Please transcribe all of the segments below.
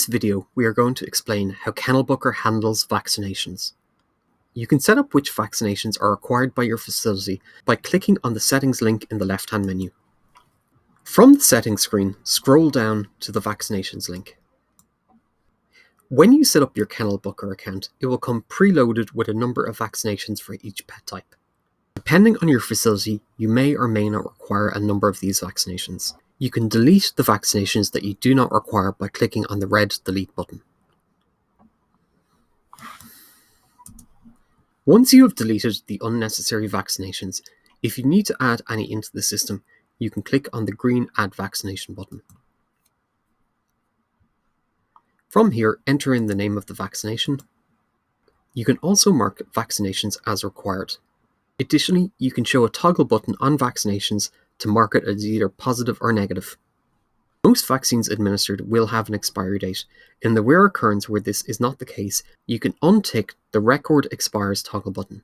this video, we are going to explain how KennelBooker handles vaccinations. You can set up which vaccinations are required by your facility by clicking on the settings link in the left-hand menu. From the settings screen, scroll down to the vaccinations link. When you set up your KennelBooker account, it will come preloaded with a number of vaccinations for each pet type. Depending on your facility, you may or may not require a number of these vaccinations. You can delete the vaccinations that you do not require by clicking on the red delete button. Once you have deleted the unnecessary vaccinations, if you need to add any into the system, you can click on the green Add Vaccination button. From here, enter in the name of the vaccination. You can also mark vaccinations as required. Additionally, you can show a toggle button on vaccinations to mark it as either positive or negative. Most vaccines administered will have an expiry date. In the rare occurrence where this is not the case, you can untick the Record Expires toggle button.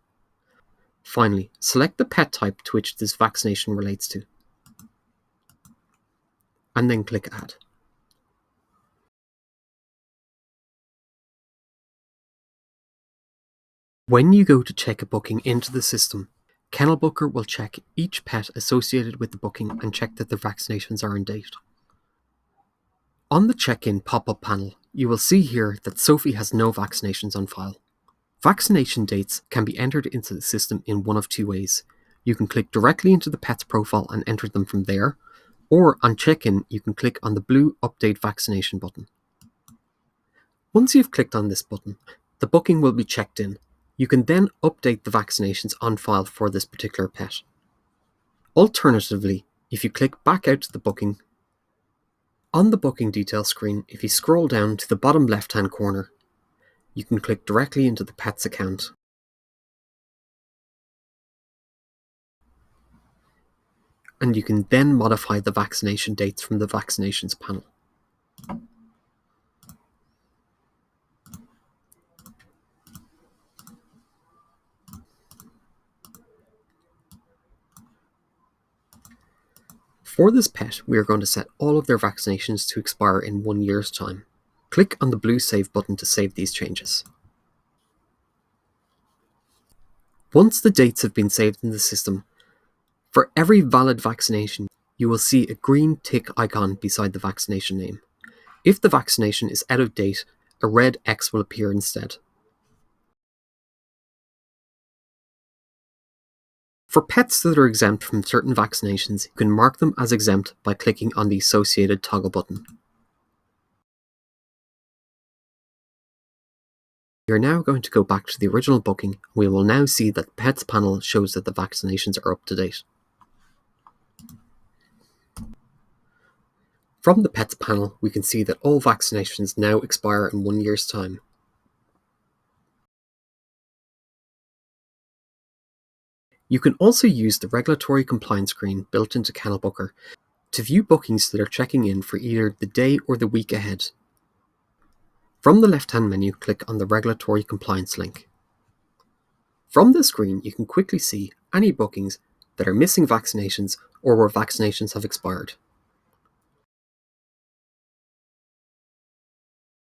Finally, select the pet type to which this vaccination relates to, and then click Add. When you go to check a booking into the system, KennelBooker will check each pet associated with the booking and check that the vaccinations are in date. On the Checkin pop-up panel, you will see here that Sophie has no vaccinations on file. Vaccination dates can be entered into the system in one of two ways. You can click directly into the pet's profile and enter them from there, or on Checkin, you can click on the blue Update Vaccination button. Once you've clicked on this button, the booking will be checked in. You can then update the vaccinations on file for this particular pet. Alternatively, if you click back out to the booking, on the booking details screen, if you scroll down to the bottom left-hand corner, you can click directly into the pet's account. And you can then modify the vaccination dates from the vaccinations panel. For this pet, we are going to set all of their vaccinations to expire in 1 year's time. Click on the blue Save button to save these changes. Once the dates have been saved in the system, for every valid vaccination, you will see a green tick icon beside the vaccination name. If the vaccination is out of date, a red X will appear instead. For pets that are exempt from certain vaccinations, you can mark them as exempt by clicking on the associated toggle button. We are now going to go back to the original booking. We will now see that the Pets panel shows that the vaccinations are up to date. From the Pets panel, we can see that all vaccinations now expire in 1 year's time. You can also use the regulatory compliance screen built into KennelBooker to view bookings that are checking in for either the day or the week ahead. From the left-hand menu, click on the regulatory compliance link. From this screen, you can quickly see any bookings that are missing vaccinations or where vaccinations have expired.